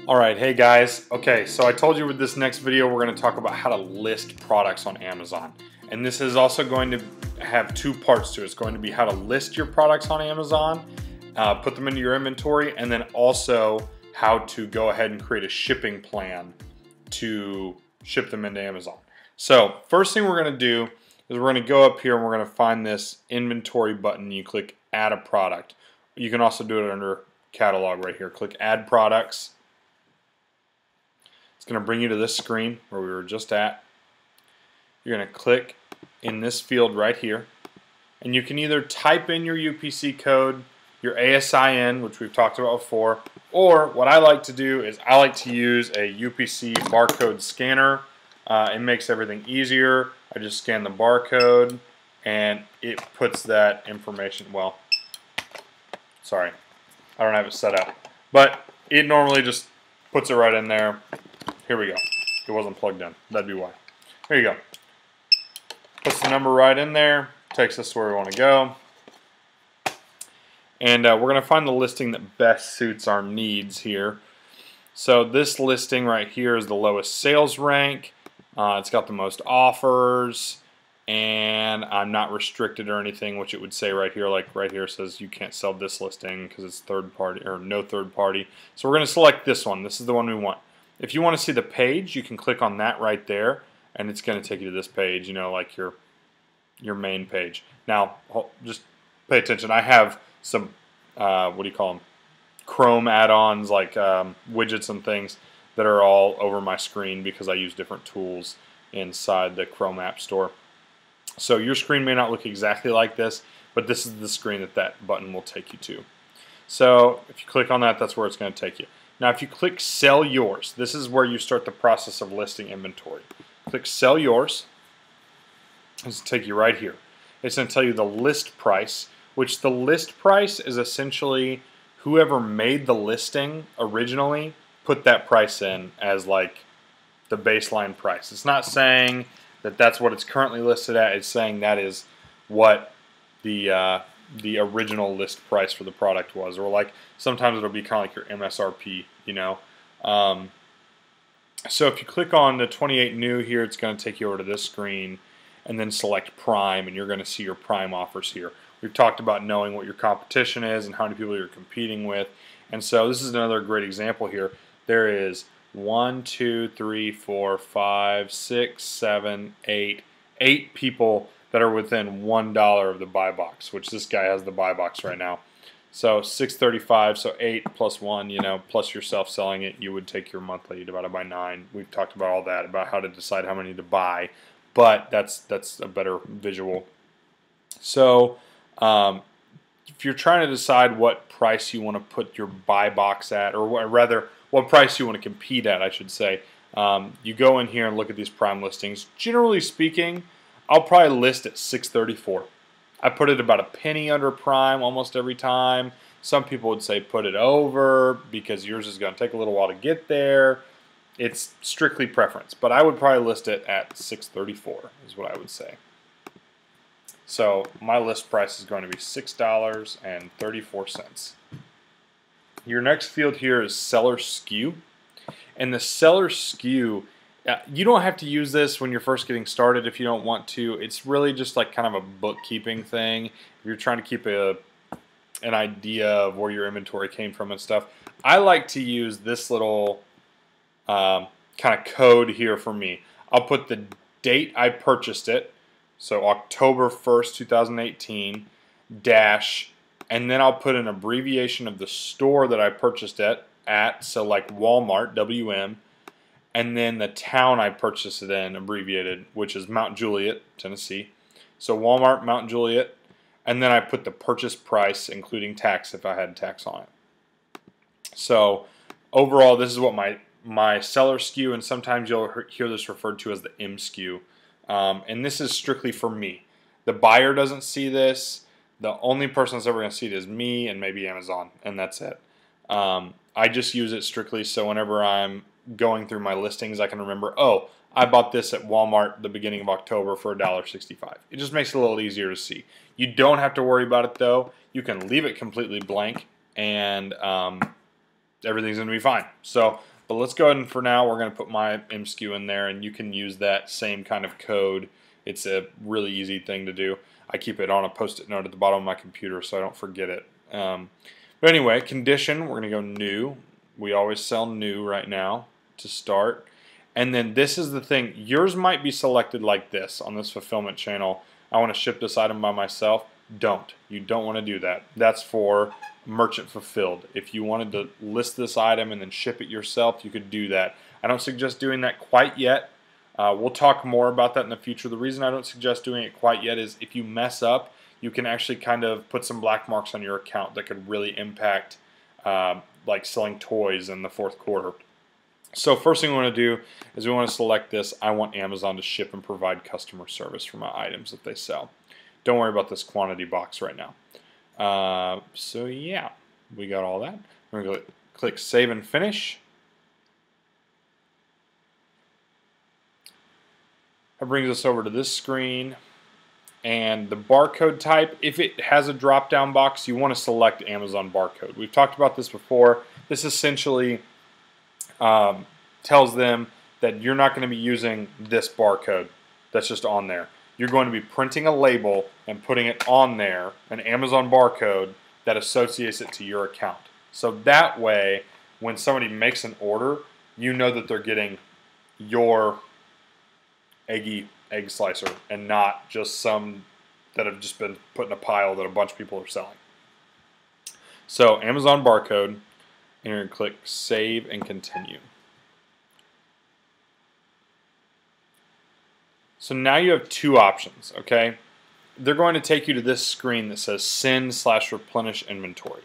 Alright, hey guys. Okay, so I told you with this next video we're going to talk about how to list products on Amazon. And this is also going to have two parts to it. It's going to be how to list your products on Amazon, put them into your inventory, and then also how to go ahead and create a shipping plan to ship them into Amazon. So first thing we're going to do is we're going to go up here and we're going to find this inventory button. You click add a product. You can also do it under catalog right here. Click add products. It's going to bring you to this screen where we were just at. You're going to click in this field right here, and you can either type in your UPC code, your ASIN, which we've talked about before, or what I like to do is I like to use a UPC barcode scanner. It makes everything easier. I just scan the barcode and it puts that information, well, sorry, I don't have it set up, but it normally just puts it right in there. Here we go. It wasn't plugged in. That'd be why. Here you go. Puts the number right in there. Takes us where we want to go. And we're going to find the listing that best suits our needs here. So this listing right here is the lowest sales rank. It's got the most offers. And I'm not restricted or anything, which it would say right here. Like right here says you can't sell this listing because it's third party or no third party. So we're going to select this one. This is the one we want. If you want to see the page, you can click on that right there, and it's going to take you to this page, you know, like your main page. Now, just pay attention. I have some, what do you call them, Chrome add-ons, like widgets and things that are all over my screen because I use different tools inside the Chrome App Store. So your screen may not look exactly like this, but this is the screen that that button will take you to. So if you click on that, that's where it's going to take you. Now if you click Sell Yours, this is where you start the process of listing inventory. Click Sell Yours. It's going to take you right here. It's going to tell you the list price, which the list price is essentially whoever made the listing originally put that price in as like the baseline price. It's not saying that that's what it's currently listed at. It's saying that is what the original list price for the product was, or like sometimes it'll be kind of like your MSRP, you know. So if you click on the 28 new here, it's going to take you over to this screen and then select Prime, and you're going to see your Prime offers here. We've talked about knowing what your competition is and how many people you're competing with, and so this is another great example here. There is 1, 2, 3, 4, 5, 6, 7, 8 people that are within $1 of the buy box, which this guy has the buy box right now. So $6.35, so 8 plus 1, you know, plus yourself selling it, you would take your monthly divided by 9. We've talked about all that, about how to decide how many to buy, but that's a better visual. So if you're trying to decide what price you want to put your buy box at, or rather what price you want to compete at, I should say, you go in here and look at these Prime listings. Generally speaking, I'll probably list at $6.34. I put it about a penny under Prime almost every time. Some people would say put it over because yours is going to take a little while to get there. It's strictly preference, but I would probably list it at $6.34 is what I would say. So my list price is going to be $6.34. Your next field here is seller SKU, and the seller SKU, you don't have to use this when you're first getting started if you don't want to. It's really just like kind of a bookkeeping thing. If you're trying to keep an idea of where your inventory came from and stuff. I like to use this little kind of code here for me. I'll put the date I purchased it, so October 1st, 2018, dash, and then I'll put an abbreviation of the store that I purchased it at, so like Walmart, WM, and then the town I purchased it in, abbreviated, which is Mount Juliet, Tennessee. So Walmart, Mount Juliet, and then I put the purchase price, including tax if I had tax on it. So overall, this is what my seller SKU, and sometimes you'll hear this referred to as the M SKU. And this is strictly for me. The buyer doesn't see this. The only person that's ever going to see it is me and maybe Amazon, and that's it. I just use it strictly so whenever I'm going through my listings, I can remember, oh, I bought this at Walmart the beginning of October for $1.65. It just makes it a little easier to see. You don't have to worry about it though. You can leave it completely blank and everything's going to be fine. So But let's go ahead and for now we're going to put my MSKU in there, and you can use that same kind of code. It's a really easy thing to do. I keep it on a post-it note at the bottom of my computer so I don't forget it. But anyway, condition, we're going to go new. We always sell new right now to start. And then this is the thing. Yours might be selected like this on this fulfillment channel. I want to ship this item by myself. Don't. You don't want to do that. That's for merchant fulfilled. If you wanted to list this item and then ship it yourself, you could do that. I don't suggest doing that quite yet. We'll talk more about that in the future. The reason I don't suggest doing it quite yet is if you mess up, you can actually kind of put some black marks on your account that could really impact like selling toys in the fourth quarter. So first thing we want to do is we want to select this. I want Amazon to ship and provide customer service for my items that they sell. Don't worry about this quantity box right now. So yeah, we got all that. We're going to click Save and Finish. That brings us over to this screen. And the barcode type, if it has a drop-down box, you want to select Amazon barcode. We've talked about this before. This essentially tells them that you're not going to be using this barcode that's just on there. You're going to be printing a label and putting it on there, an Amazon barcode that associates it to your account. So that way, when somebody makes an order, you know that they're getting your eggy egg slicer and not just some that have just been put in a pile that a bunch of people are selling. So Amazon barcode, and you're going to click Save and Continue. So now you have two options, okay? They're going to take you to this screen that says Send/Replenish Inventory.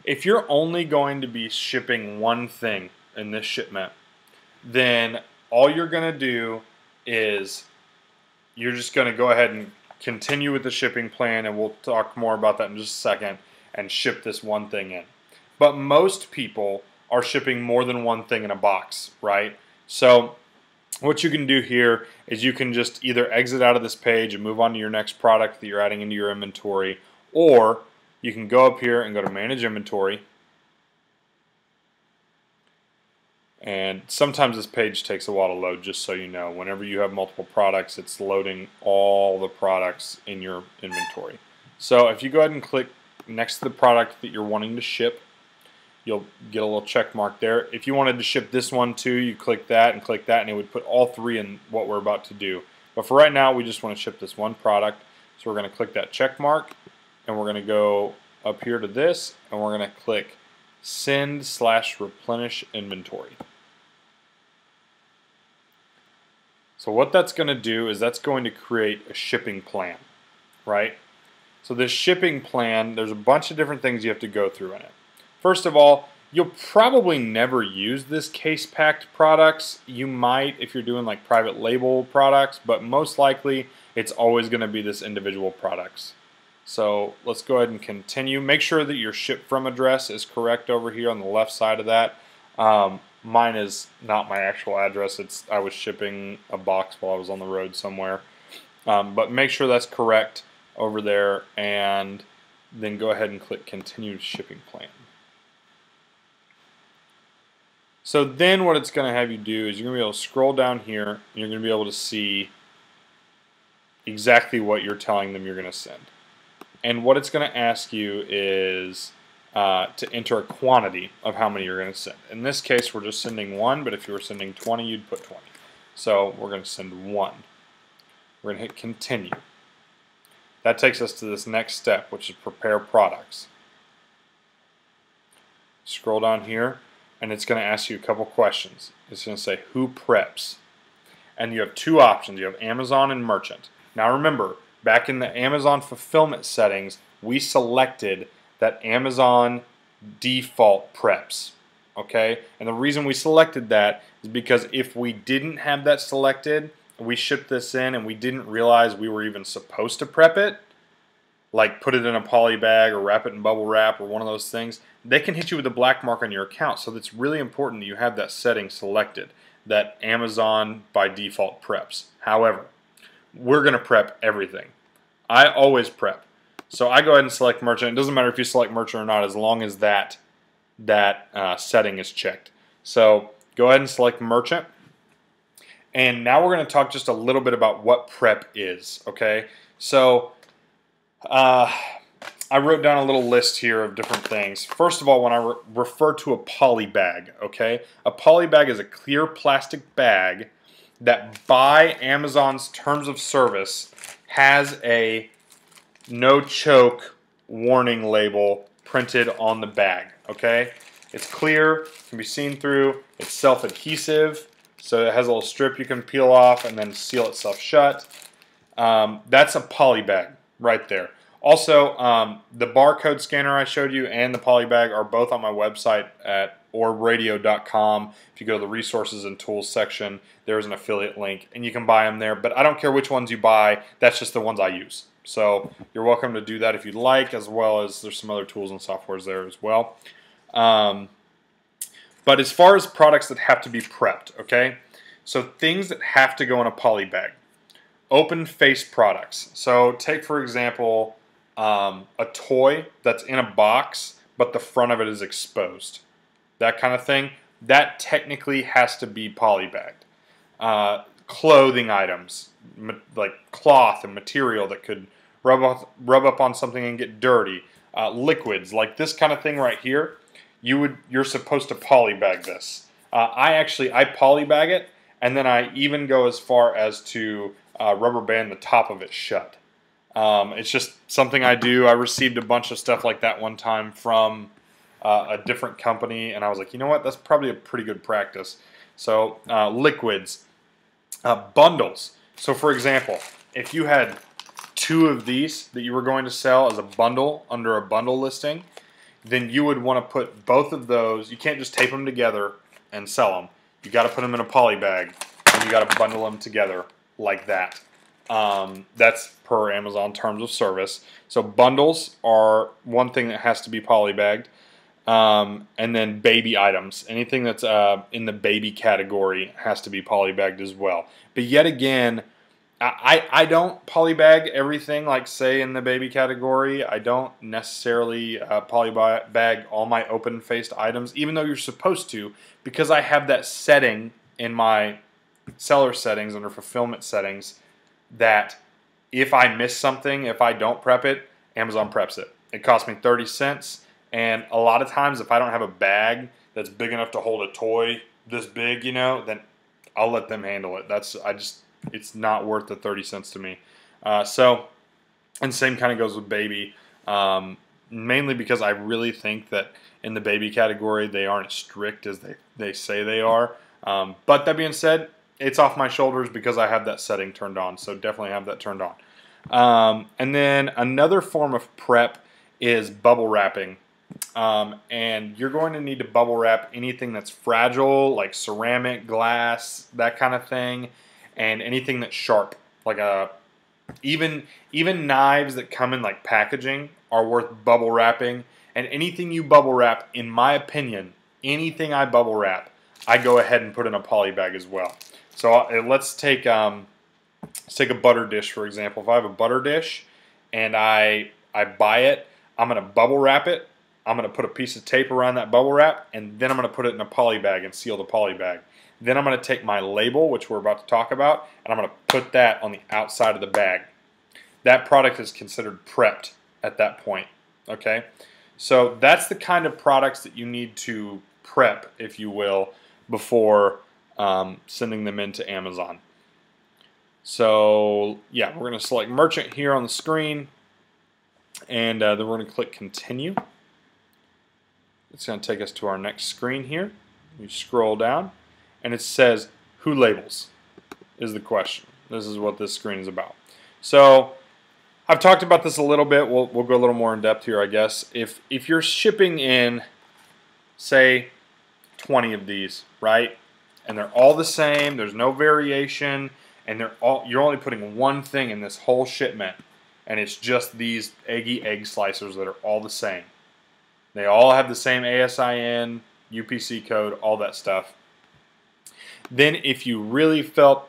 If you're only going to be shipping one thing in this shipment, then all you're going to do is you're just going to go ahead and continue with the shipping plan, and we'll talk more about that in just a second, and ship this one thing in. But most people are shipping more than one thing in a box, right? So what you can do here is you can just either exit out of this page and move on to your next product that you're adding into your inventory, or you can go up here and go to Manage Inventory. And sometimes this page takes a while to load, just so you know. Whenever you have multiple products, it's loading all the products in your inventory. So if you go ahead and click next to the product that you're wanting to ship, you'll get a little check mark there. If you wanted to ship this one too, you click that, and it would put all three in what we're about to do. But for right now, we just want to ship this one product. So we're going to click that check mark, and we're going to go up here to this, and we're going to click Send/Replenish Inventory. So what that's going to do is that's going to create a shipping plan, right? So this shipping plan, there's a bunch of different things you have to go through in it. First of all, you'll probably never use this case-packed products. You might if you're doing like private label products, but most likely it's always going to be this individual products. So let's go ahead and continue. Make sure that your ship from address is correct over here on the left side of that. Mine is not my actual address. I was shipping a box while I was on the road somewhere. But make sure that's correct over there, and then go ahead and click Continue Shipping Plan. So then what it's going to have you do is you're going to be able to scroll down here, and you're going to be able to see exactly what you're telling them you're going to send. And what it's going to ask you is to enter a quantity of how many you're going to send. In this case, we're just sending one, but if you were sending 20, you'd put 20. So we're going to send one. We're going to hit Continue. That takes us to this next step, which is Prepare Products. Scroll down here, and it's going to ask you a couple questions. It's going to say, who preps? And you have two options. You have Amazon and Merchant. Now remember, back in the Amazon fulfillment settings, we selected that Amazon default preps, okay? And the reason we selected that is because if we didn't have that selected, we shipped this in and we didn't realize we were even supposed to prep it, like put it in a poly bag or wrap it in bubble wrap or one of those things, they can hit you with a black mark on your account. So it's really important that you have that setting selected, that Amazon by default preps. However, we're going to prep everything. I always prep. So I go ahead and select Merchant. It doesn't matter if you select Merchant or not, as long as that setting is checked. So go ahead and select merchant. And now we're going to talk just a little bit about what prep is, okay? So I wrote down a little list here of different things. First of all, when I refer to a poly bag, okay? A poly bag is a clear plastic bag that by Amazon's terms of service has a no choke warning label printed on the bag, okay? It's clear, can be seen through, it's self-adhesive, so it has a little strip you can peel off and then seal itself shut. That's a poly bag right there. Also, the barcode scanner I showed you and the poly bag are both on my website at orbradio.com. If you go to the resources and tools section, there's an affiliate link and you can buy them there. But I don't care which ones you buy, that's just the ones I use. So you're welcome to do that if you'd like, as well as there's some other tools and softwares there as well. But as far as products that have to be prepped, okay? So things that have to go in a poly bag. Open face products. So take, for example, a toy that's in a box, but the front of it is exposed. That kind of thing. That technically has to be polybagged. Clothing items, like cloth and material that could rub up on something and get dirty. Liquids, like this kind of thing right here, you're supposed to polybag this. I polybag it, and then I even go as far as to rubber band the top of it shut. It's just something I do. I received a bunch of stuff like that one time from a different company, and I was like, you know what, that's probably a pretty good practice. So liquids, bundles. So for example, if you had 2 of these that you were going to sell as a bundle under a bundle listing, then you would want to put both of those. You can't just tape them together and sell them. You got to put them in a poly bag, and you got to bundle them together like that. That's per Amazon terms of service. So bundles are one thing that has to be polybagged. And then baby items, anything that's in the baby category has to be polybagged as well. But yet again, I don't polybag everything, like say in the baby category. I don't necessarily polybag all my open-faced items, even though you're supposed to, because I have that setting in my seller settings under fulfillment settings that if I miss something, if I don't prep it, Amazon preps it. It costs me 30 cents, and a lot of times if I don't have a bag that's big enough to hold a toy this big, you know, then I'll let them handle it. It's not worth the 30 cents to me. And same kind of goes with baby, mainly because I really think that in the baby category they aren't as strict as they say they are. But that being said, it's off my shoulders because I have that setting turned on, so definitely have that turned on. And then another form of prep is bubble wrapping. And you're going to need to bubble wrap anything that's fragile, like ceramic, glass, that kind of thing, and anything that's sharp, like even knives that come in like packaging are worth bubble wrapping. And anything you bubble wrap, in my opinion, anything I bubble wrap, I go ahead and put in a poly bag as well. So let's take a butter dish, for example. If I have a butter dish and I buy it, I'm going to bubble wrap it. I'm going to put a piece of tape around that bubble wrap, and then I'm going to put it in a poly bag and seal the poly bag. Then I'm going to take my label, which we're about to talk about, and I'm going to put that on the outside of the bag. That product is considered prepped at that point. Okay? So that's the kind of products that you need to prep, if you will, before sending them into Amazon. So yeah, we're going to select merchant here on the screen, and then we're going to click continue. It's going to take us to our next screen here. You scroll down, and it says who labels is the question. This is what this screen is about. So I've talked about this a little bit. We'll go a little more in depth here, I guess. If you're shipping in, say, 20 of these, right? And they're all the same, there's no variation, and you're only putting one thing in this whole shipment, and it's just these eggy egg slicers that are all the same. They all have the same ASIN, UPC code, all that stuff. Then if you really felt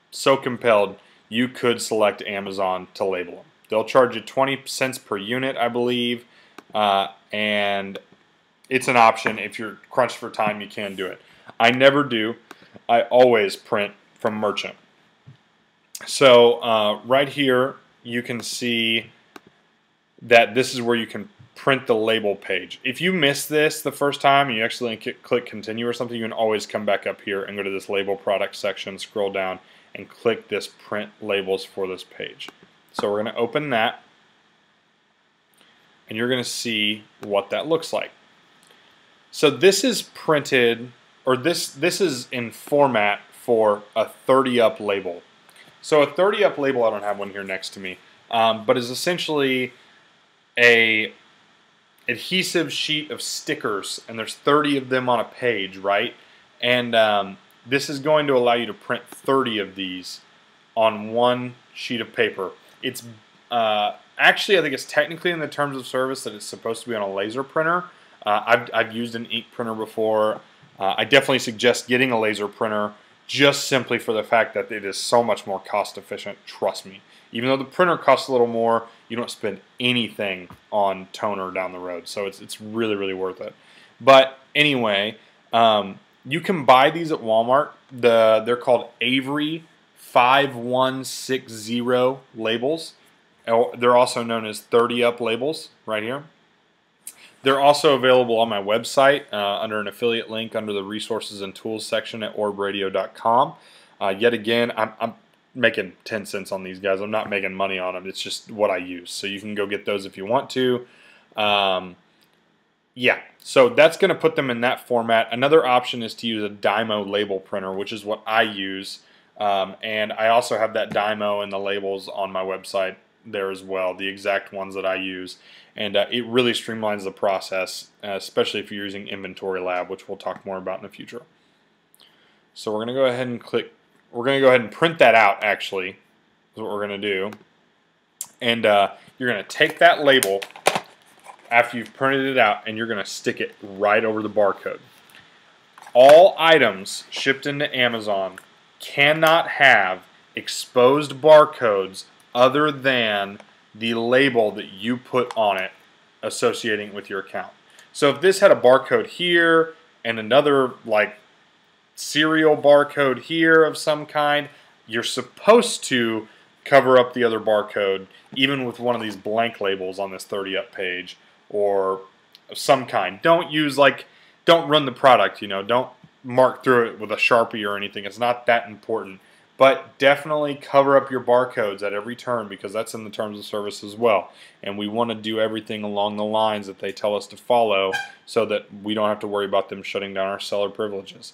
so compelled, you could select Amazon to label them. They'll charge you 20 cents per unit, I believe, and it's an option. If you're crunched for time, you can do it. I never do. I always print from merchant. So right here you can see that this is where you can print the label page. If you miss this the first time and you accidentally click continue or something, you can always come back up here and go to this label product section, scroll down, and click this print labels for this page. So we're going to open that, and you're going to see what that looks like. So this is printed, or this is in format for a 30 up label. So a 30 up label, I don't have one here next to me, but is essentially a adhesive sheet of stickers, and there's 30 of them on a page, right? And this is going to allow you to print 30 of these on one sheet of paper. It's actually, I think it's technically in the terms of service that it's supposed to be on a laser printer. I've used an ink printer before. I definitely suggest getting a laser printer just simply for the fact that it is so much more cost efficient, trust me. Even though the printer costs a little more, you don't spend anything on toner down the road. So it's really, really worth it. But anyway, you can buy these at Walmart. They're called Avery 5160 labels. They're also known as 30 up labels right here. They're also available on my website under an affiliate link under the resources and tools section at orbradio.com. Yet again, I'm making 10 cents on these guys. I'm not making money on them. It's just what I use. So you can go get those if you want to. Yeah, so that's going to put them in that format. Another option is to use a Dymo label printer, which is what I use. And I also have that Dymo and the labels on my website there as well, the exact ones that I use. And it really streamlines the process, especially if you're using Inventory Lab, which we'll talk more about in the future. So we're going to go ahead and click. We're going to go ahead and print that out, actually, is what we're going to do. And you're going to take that label after you've printed it out, and you're going to stick it right over the barcode. All items shipped into Amazon cannot have exposed barcodes other than the label that you put on it associating with your account. So if this had a barcode here and another like serial barcode here of some kind, you're supposed to cover up the other barcode even with one of these blank labels on this 30 up page or some kind. Don't run the product, don't mark through it with a Sharpie or anything. It's not that important. But definitely cover up your barcodes at every turn because that's in the terms of service as well. And we want to do everything along the lines that they tell us to follow so that we don't have to worry about them shutting down our seller privileges.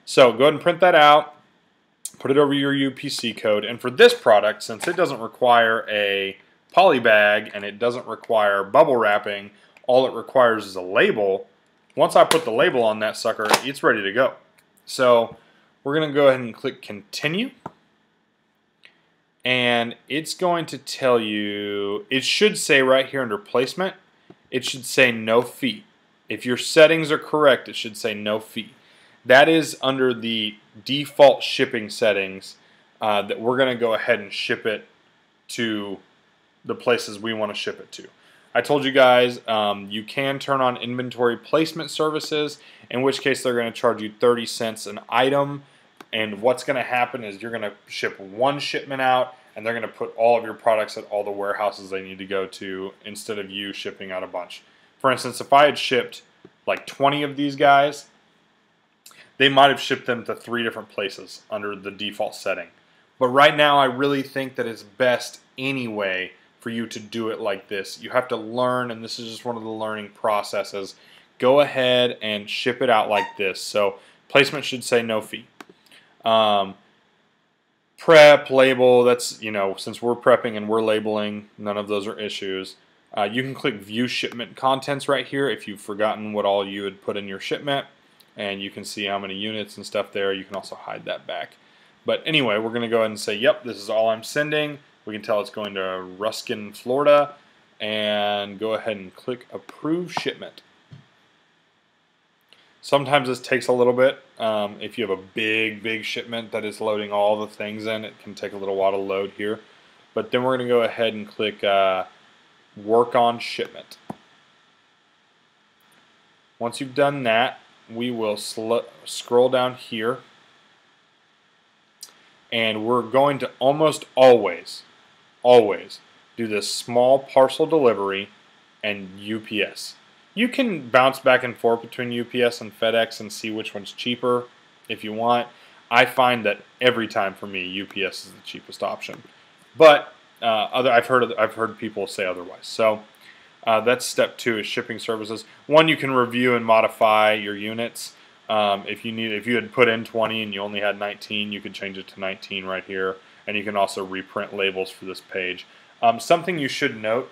So go ahead and print that out, put it over your UPC code. And for this product, since it doesn't require a poly bag and it doesn't require bubble wrapping, all it requires is a label. Once I put the label on that sucker, it's ready to go. So we're going to go ahead and click continue, and it's going to tell you, it should say right here under placement, it should say no fee. If your settings are correct, it should say no fee. That is under the default shipping settings that we're going to go ahead and ship it to the places we want to ship it to. I told you guys you can turn on inventory placement services, in which case they're going to charge you 30 cents an item. And what's going to happen is you're going to ship one shipment out, and they're going to put all of your products at all the warehouses they need to go to instead of you shipping out a bunch. For instance, if I had shipped like 20 of these guys, they might have shipped them to 3 different places under the default setting. But right now, I really think that it's best anyway for you to do it like this. You have to learn, and this is just one of the learning processes. Go ahead and ship it out like this. So placement should say no fee. Prep, label, that's, since we're prepping and we're labeling, none of those are issues. You can click view shipment contents right here if you've forgotten what all you would put in your shipment, and you can see how many units and stuff there. You can also hide that back. But anyway, we're going to go ahead and say, yep, this is all I'm sending. We can tell it's going to Ruskin, Florida, and go ahead and click approve shipment. Sometimes this takes a little bit. If you have a big shipment that is loading all the things in, it can take a little while to load here. But then we're going to go ahead and click work on shipment. Once you've done that, we will scroll down here, and we're going to almost always do this small parcel delivery and UPS. You can bounce back and forth between UPS and FedEx and see which one's cheaper if you want. I find that every time for me, UPS is the cheapest option, but I've heard people say otherwise. So that's step 2 is shipping services. 1, you can review and modify your units. If you had put in 20 and you only had 19, you could change it to 19 right here, and you can also reprint labels for this page. Something you should note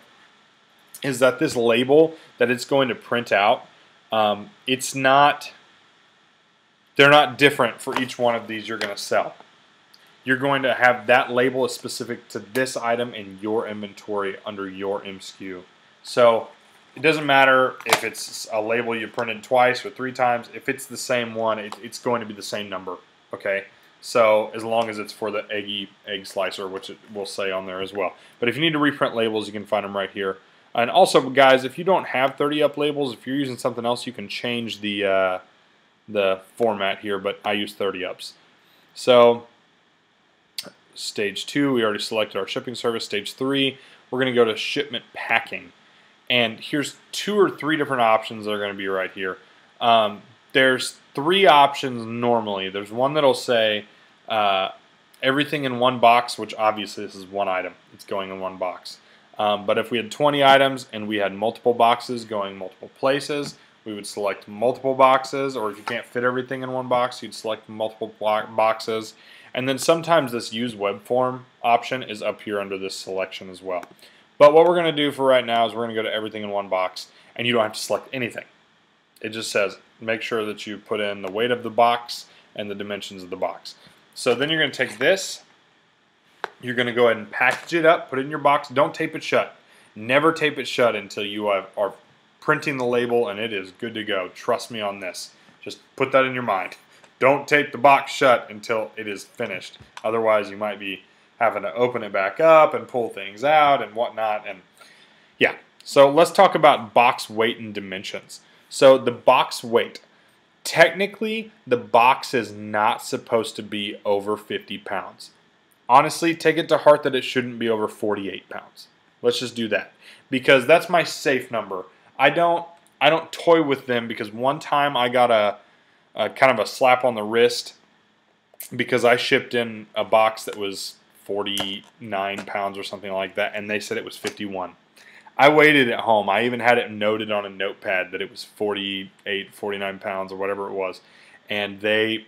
is that this label that it's going to print out, they're not different for each one of these you're going to sell. You're going to have that label is specific to this item in your inventory under your MSKU. So it doesn't matter if it's a label you printed twice or 3 times. If it's the same one, it's going to be the same number. Okay. So as long as it's for the egg slicer, which it will say on there as well. But if you need to reprint labels, you can find them right here. And also, guys, if you don't have 30 up labels, if you're using something else, you can change the format here. But I use 30 ups. So stage 2, we already selected our shipping service. Stage 3, we're going to go to shipment packing. And here's 2 or 3 different options that are going to be right here. There's 3 options normally. There's one that'll say everything in one box, which obviously this is one item. It's going in one box. But if we had 20 items and we had multiple boxes going multiple places, we would select multiple boxes. Or if you can't fit everything in one box, you'd select multiple boxes. And then sometimes this use web form option is up here under this selection as well. But what we're going to do for right now is we're going to go to everything in one box, and you don't have to select anything. It just says make sure that you put in the weight of the box and the dimensions of the box. So then you're going to take this, you're going to go ahead and package it up, put it in your box. Don't tape it shut. Never tape it shut until you are printing the label and it is good to go. Trust me on this. Just put that in your mind. Don't tape the box shut until it is finished. Otherwise, you might be having to open it back up and pull things out and whatnot. And yeah, so let's talk about box weight and dimensions. So the box weight. Technically, the box is not supposed to be over 50 pounds. Honestly, take it to heart that it shouldn't be over 48 pounds. Let's just do that, because that's my safe number. I don't toy with them, because one time I got a kind of a slap on the wrist because I shipped in a box that was 49 pounds or something like that, and they said it was 51. I waited at home. I even had it noted on a notepad that it was 48, 49 pounds or whatever it was, and they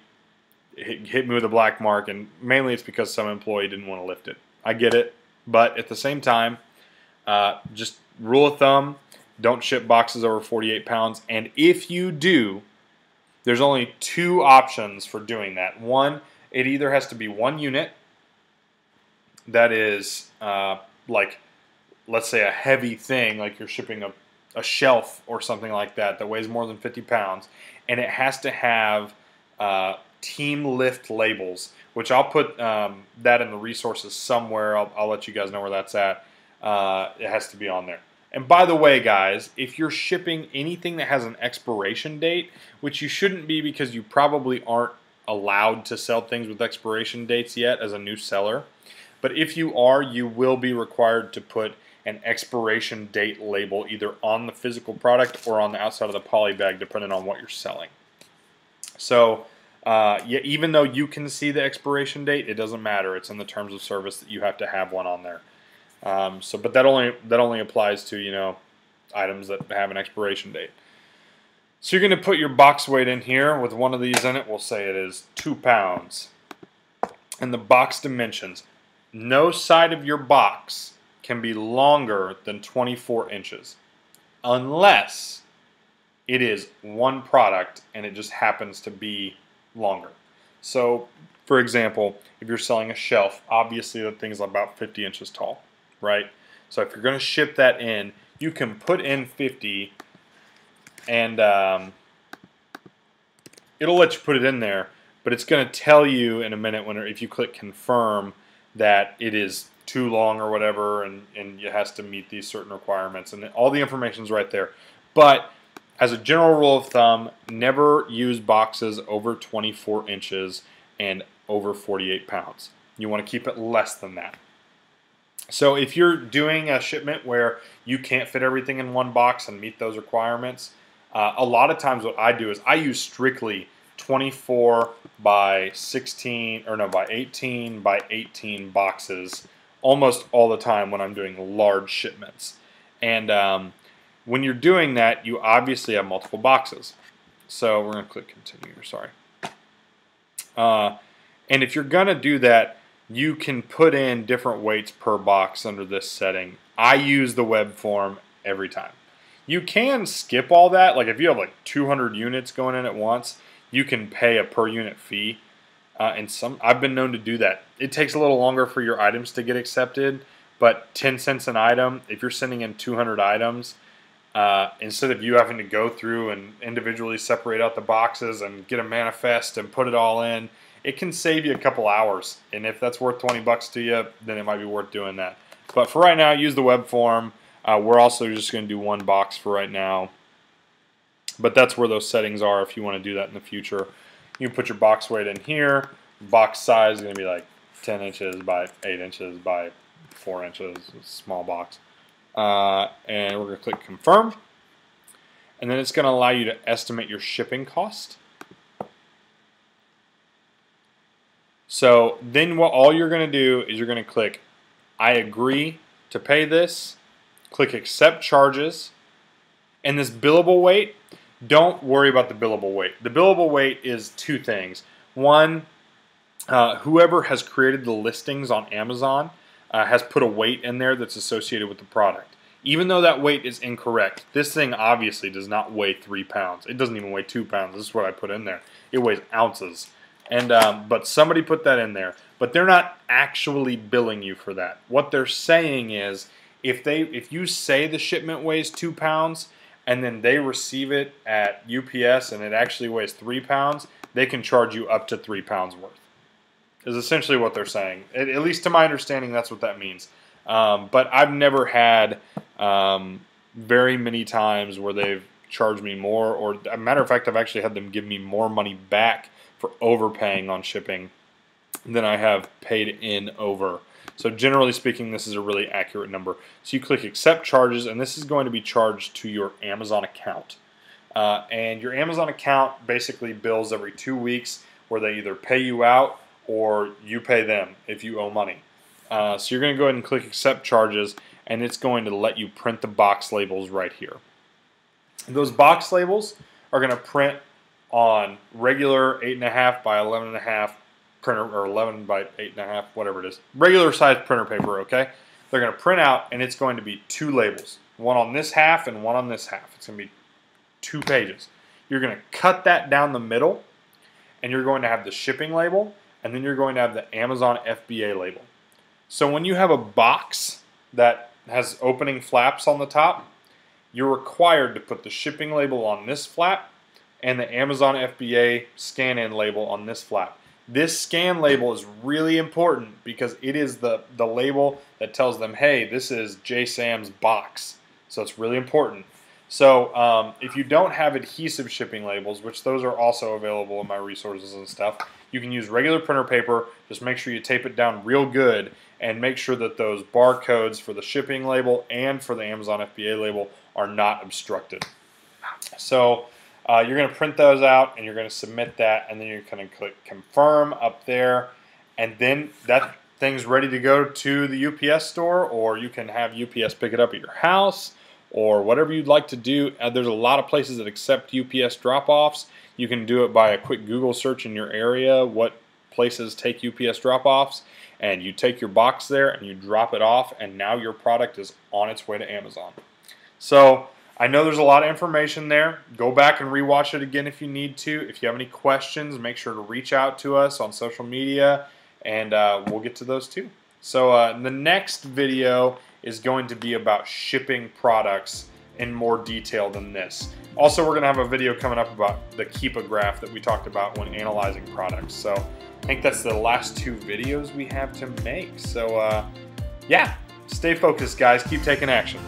hit me with a black mark, and mainly it's because some employee didn't want to lift it. I get it, but at the same time, just rule of thumb, don't ship boxes over 48 pounds, and if you do, there's only 2 options for doing that. One, it either has to be 1 unit that is like, let's say a heavy thing, like you're shipping a shelf or something like that weighs more than 50 pounds, and it has to have team lift labels, which I'll put that in the resources somewhere. I'll let you guys know where that's at. It has to be on there. And by the way, guys, if you're shipping anything that has an expiration date, which you shouldn't be because you probably aren't allowed to sell things with expiration dates yet as a new seller, but if you are, you will be required to put an expiration date label either on the physical product or on the outside of the poly bag, depending on what you're selling. So yeah, even though you can see the expiration date, it doesn't matter. It's in the terms of service that you have to have one on there. But that only applies to, you know, items that have an expiration date. So you're going to put your box weight in here with one of these in it. We'll say it is 2 pounds. And the box dimensions. No side of your box can be longer than 24 inches unless it is one product and it just happens to be longer. So, for example, if you're selling a shelf, obviously the thing's about 50 inches tall, right? So if you're going to ship that in, you can put in 50 and it'll let you put it in there, but it's going to tell you in a minute if you click confirm that it is too long or whatever, and it has to meet these certain requirements, and all the information's right there. But as a general rule of thumb, never use boxes over 24 inches and over 48 pounds. You want to keep it less than that. So if you're doing a shipment where you can't fit everything in one box and meet those requirements, a lot of times what I do is I use strictly 24 by 16, or no, by 18 by 18 boxes almost all the time when I'm doing large shipments. And when you're doing that, you obviously have multiple boxes. So we're going to click continue here, sorry. And if you're going to do that, you can put in different weights per box under this setting. I use the web form every time. You can skip all that. Like if you have like 200 units going in at once, you can pay a per unit fee. And I've been known to do that. It takes a little longer for your items to get accepted, but 10 cents an item, if you're sending in 200 items, instead of you having to go through and individually separate out the boxes and get a manifest and put it all in, it can save you a couple hours. And if that's worth 20 bucks to you, then it might be worth doing that. But for right now, use the web form. We're also just going to do one box for right now. But that's where those settings are if you want to do that in the future. You can put your box weight in here. Box size is going to be like 10 inches by 8 inches by 4 inches. It's a small box. And we're going to click confirm. And then it's going to allow you to estimate your shipping cost. So then all you're going to do is you're going to click I agree to pay this. Click accept charges. And this billable weight, don't worry about the billable weight. The billable weight is two things. One, whoever has created the listings on Amazon has put a weight in there that's associated with the product. Even though that weight is incorrect, this thing obviously does not weigh 3 pounds. It doesn't even weigh 2 pounds. This is what I put in there. It weighs ounces. And but somebody put that in there. But they're not actually billing you for that. What they're saying is if you say the shipment weighs 2 pounds and then they receive it at UPS and it actually weighs 3 pounds, they can charge you up to 3 pounds worth. Is essentially what they're saying. At least to my understanding, that's what that means. But I've never had very many times where they've charged me more, or as a matter of fact, I've actually had them give me more money back for overpaying on shipping than I have paid in over. So generally speaking, this is a really accurate number. So you click accept charges, and this is going to be charged to your Amazon account. And your Amazon account basically bills every 2 weeks, where they either pay you out or you pay them if you owe money. So you're going to go ahead and click accept charges, and it's going to let you print the box labels right here. Those box labels are going to print on regular 8.5 by 11.5 printer, or 11 by 8.5, whatever it is, regular size printer paper. Okay, they're going to print out, and it's going to be 2 labels, one on this half and one on this half. It's going to be 2 pages. You're going to cut that down the middle, and you're going to have the shipping label, and then you're going to have the Amazon FBA label. So when you have a box that has opening flaps on the top, you're required to put the shipping label on this flap and the Amazon FBA scan-in label on this flap. This scan label is really important because it is the label that tells them, hey, this is JSam's box. So it's really important. So if you don't have adhesive shipping labels, which those are also available in my resources and stuff, you can use regular printer paper. Just make sure you tape it down real good and make sure that those barcodes for the shipping label and for the Amazon FBA label are not obstructed. So you're going to print those out and you're going to submit that, and then you're going to click confirm up there, and then that thing's ready to go to the UPS store, or you can have UPS pick it up at your house, or whatever you'd like to do. There's a lot of places that accept UPS drop-offs. You can do it by a quick Google search in your area, what places take UPS drop-offs, and you take your box there and you drop it off, and now your product is on its way to Amazon. So I know there's a lot of information there. Go back and rewatch it again if you need to. If you have any questions, make sure to reach out to us on social media, and we'll get to those too. So the next video is going to be about shipping products in more detail than this. Also, we're going to have a video coming up about the Keepa graph that we talked about when analyzing products. So I think that's the last 2 videos we have to make. So yeah, stay focused, guys. Keep taking action.